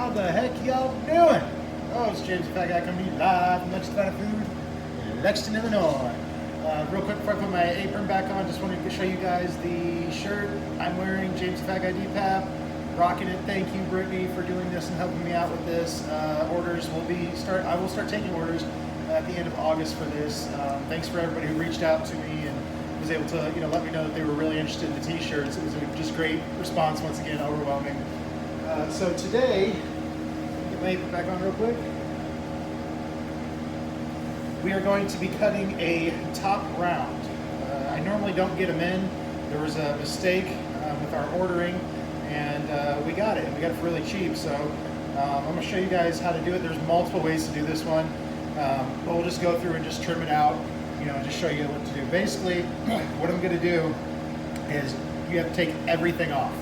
How the heck y'all doing? Oh, it's James the Fat Guy coming to you live from Lexington Fast Food in Lexington, Illinois. Real quick before I put my apron back on, just wanted to show you guys the shirt I'm wearing, James the Fat Guy DPAP. Rocking it. Thank you, Brittany, for doing this and helping me out with this. Orders will I will start taking orders at the end of August for this. Thanks for everybody who reached out to me and was able to, let me know that they were really interested in the t-shirts. It was a just great response, once again, overwhelming. So today, get my apron back on real quick. We are going to be cutting a top round. I normally don't get them in. There was a mistake with our ordering, and we got it. We got it for really cheap. So I'm going to show you guys how to do it. There's multiple ways to do this one. But we'll just go through and just trim it out, just show you what to do. Basically, what I'm going to do is you have to take everything off.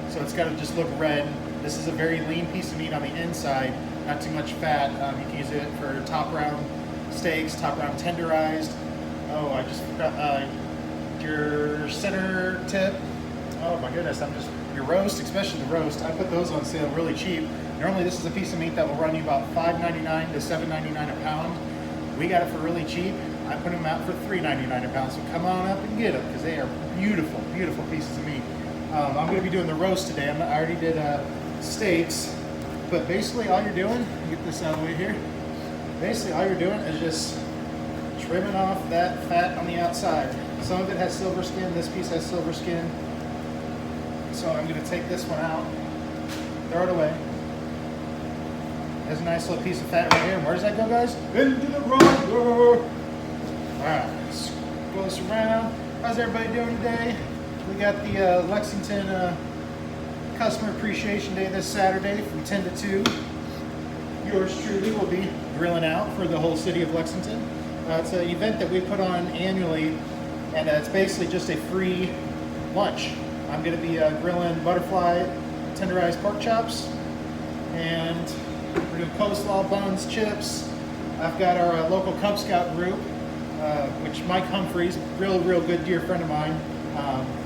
So it's got to just look red. This is a very lean piece of meat on the inside, not too much fat. You can use it for top round steaks, top round tenderized. Oh, I just forgot your center tip. Oh my goodness, your roast, especially the roast. I put those on sale really cheap. Normally this is a piece of meat that will run you about $5.99 to $7.99 a pound. We got it for really cheap. I put them out for $3.99 a pound. So come on up and get them because they are beautiful, beautiful pieces of meat. I'm going to be doing the roast today. I already did steaks, but basically all you're doing, get this out of the way here. Basically all you're doing is just trimming off that fat on the outside. Some of it has silver skin. This piece has silver skin. So I'm going to take this one out, throw it away. There's a nice little piece of fat right here. Where does that go, guys? Into the roller. All right, let's go this around. How's everybody doing today? We got the Lexington Customer Appreciation Day this Saturday from 10 to 2. Yours truly will be grilling out for the whole city of Lexington. It's an event that we put on annually, and it's basically just a free lunch. I'm going to be grilling butterfly tenderized pork chops, and we're doing coleslaw, buns, chips. I've got our local Cub Scout group, which Mike Humphreys, real good dear friend of mine,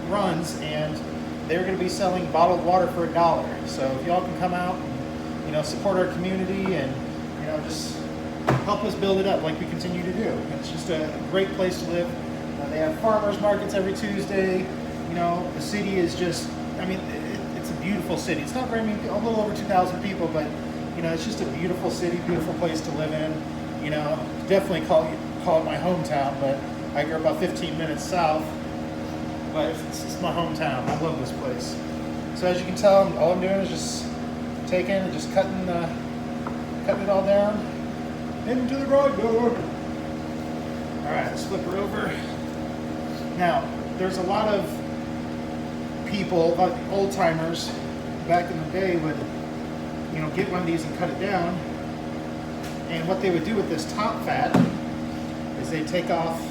runs, and they're going to be selling bottled water for $1. So if y'all can come out and support our community and just help us build it up like we continue to do. It's just a great place to live. They have farmers markets every Tuesday. The city is just, it's a beautiful city. It's not very many, a little over 2,000 people, but it's just a beautiful city, beautiful place to live in. Definitely call it my hometown, but I grew about 15 minutes south. But it's my hometown. I love this place. So as you can tell, all I'm doing is just taking and just cutting it all down into the garage door. All right, let's flip her over. Now, there's a lot of people, old timers, back in the day would, get one of these and cut it down. And what they would do with this top fat is they take off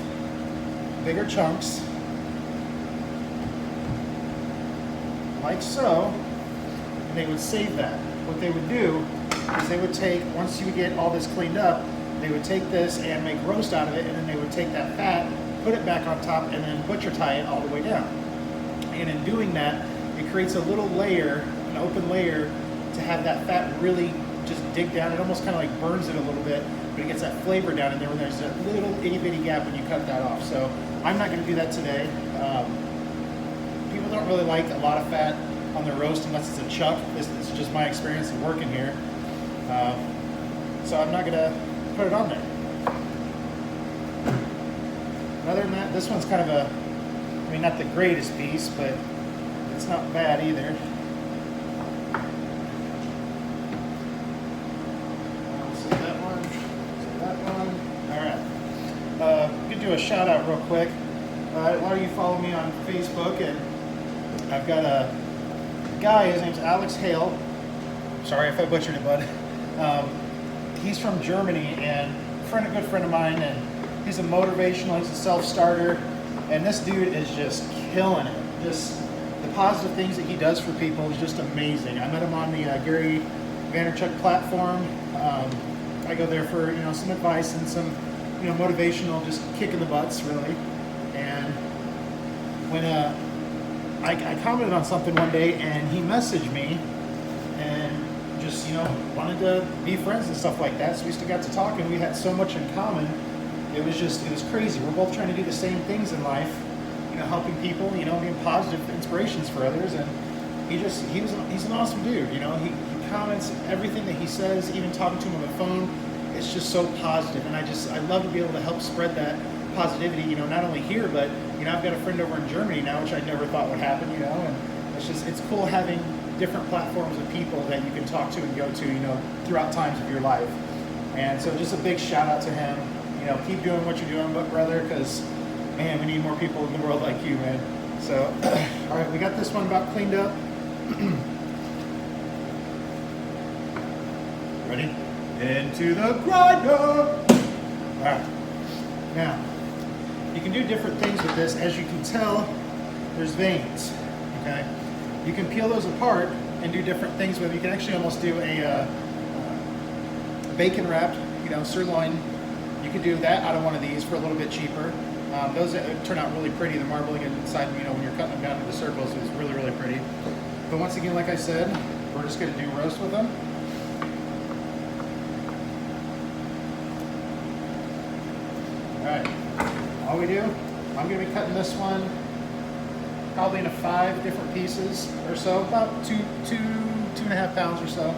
bigger chunks, like so, and they would save that. What they would do is they would take, once you would get all this cleaned up, they would take this and make roast out of it, and then they would take that fat, put it back on top, and then butcher tie it all the way down. And in doing that, it creates a little layer, an open layer, to have that fat really just dig down. It almost kind of like burns it a little bit, but it gets that flavor down in there when there's a little itty bitty gap when you cut that off. So I'm not going to do that today. People don't really like a lot of fat on their roast unless it's a chuck. This is just my experience of working here. So I'm not going to put it on there. Other than that, this one's kind of not the greatest piece, but it's not bad either. So that one. All right. We could do a shout out real quick. A lot of you follow me on Facebook, and I've got a guy, his name's Alex Hale. Sorry if I butchered it, bud. He's from Germany, and a good friend of mine, and he's a motivational, he's a self-starter, and this dude is just killing it. Just the positive things that he does for people is just amazing. I met him on the Gary Vaynerchuk platform. I go there for some advice and some motivational, just kicking the butts really. And when I commented on something one day, and he messaged me, and just, wanted to be friends and stuff like that. So we still got to talk, and we had so much in common. It was crazy. We're both trying to do the same things in life, helping people, being positive inspirations for others. And he's an awesome dude. He comments everything that he says, even talking to him on the phone. It's just so positive, and I love to be able to help spread that positivity. Not only here, but I've got a friend over in Germany now, which I never thought would happen. And it's cool having different platforms of people that you can talk to and go to, throughout times of your life. And so just a big shout out to him. Keep doing what you're doing, brother, because, man, we need more people in the world like you, man. So, all right, we got this one about cleaned up. Ready? Into the grinder. All right. Now, you can do different things with this. As you can tell, there's veins, okay? You can peel those apart and do different things with it. You can actually almost do a bacon wrapped, sirloin. You could do that out of one of these for a little bit cheaper. Those turn out really pretty. The marbling inside, when you're cutting them down into circles, is really, really pretty. But once again, like I said, we're just going to do roast with them. All right. All we do, I'm going to be cutting this one probably into 5 different pieces or so, about 2.5 pounds or so.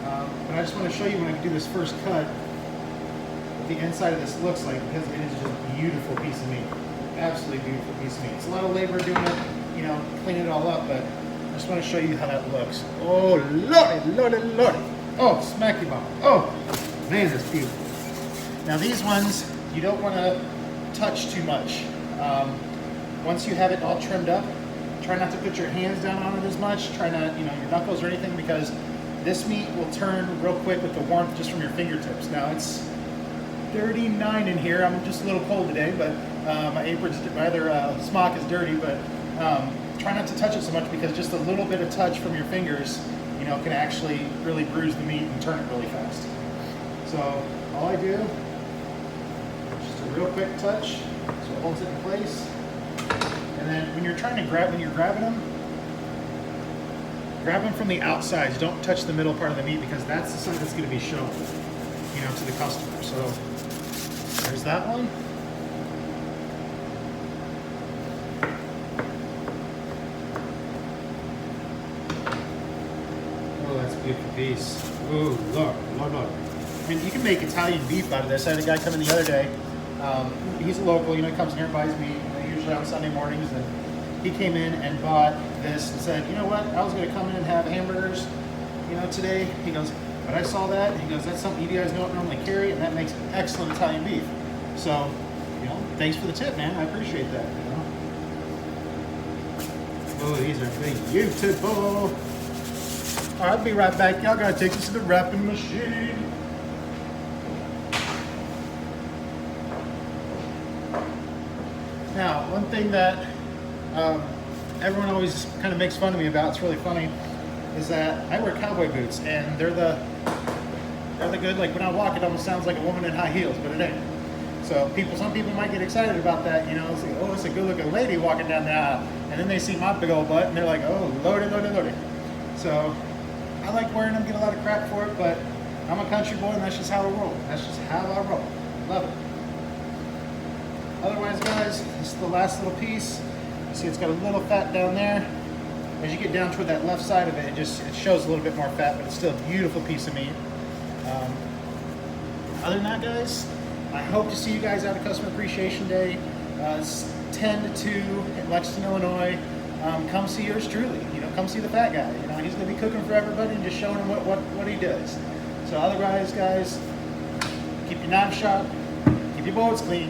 But I just want to show you when I do this first cut, what the inside of this looks like, because it is just a beautiful piece of meat. Absolutely beautiful piece of meat. It's a lot of labor doing it, cleaning it all up, but I just want to show you how that looks. Oh, lordy. Oh, smacky bomb. Oh, man, that's beautiful. Now these ones, you don't want to touch too much. Once you have it all trimmed up, try not to put your hands down on it as much. Try not, your knuckles or anything, because this meat will turn real quick with the warmth just from your fingertips. Now it's 39 in here. I'm just a little cold today, but my other smock is dirty, but try not to touch it so much, because just a little bit of touch from your fingers, can actually really bruise the meat and turn it really fast. So all I do, just a real quick touch, so it holds it in place. And then when you're grabbing them, grab them from the outsides. Don't touch the middle part of the meat, because that's the side that's going to be shown, to the customer. So there's that one. Oh, that's a beautiful piece. Oh, Lord. And you can make Italian beef out of this. I had a guy come in the other day. He's a local, he comes in here and buys meat, usually on Sunday mornings, and he came in and bought this and said, you know what, I was going to come in and have hamburgers, today. He goes, but I saw that. He goes, that's something you guys don't normally carry, and that makes excellent Italian beef. So, thanks for the tip, man. I appreciate that. Oh, these are beautiful. All right, I'll be right back. Y'all gotta take this to the wrapping machine. Now, one thing that everyone always kind of makes fun of me about, it's really funny, is that I wear cowboy boots, and they're the good, like when I walk, it almost sounds like a woman in high heels, but it ain't. So some people might get excited about that, it's like, oh, it's a good looking lady walking down the aisle, and then they see my big old butt, and they're like, oh, lordy. So I like wearing them, get a lot of crap for it, but I'm a country boy, and that's just how I roll. Love it. Otherwise, guys, this is the last little piece. You see it's got a little fat down there. As you get down toward that left side of it, it shows a little bit more fat, but it's still a beautiful piece of meat. Other than that, guys, I hope to see you guys out at Customer Appreciation Day. It's 10 to 2 in Lexington, Illinois. Come see yours truly. Come see the fat guy. He's going to be cooking for everybody and just showing them what he does. So otherwise, guys, keep your knife sharp, keep your boards clean,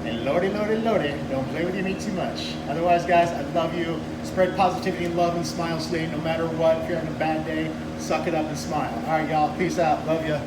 and lordy, don't play with your meat too much. Otherwise, guys, I love you. Spread positivity and love and smile today, no matter what. If you're having a bad day, suck it up and smile. All right, y'all. Peace out. Love you.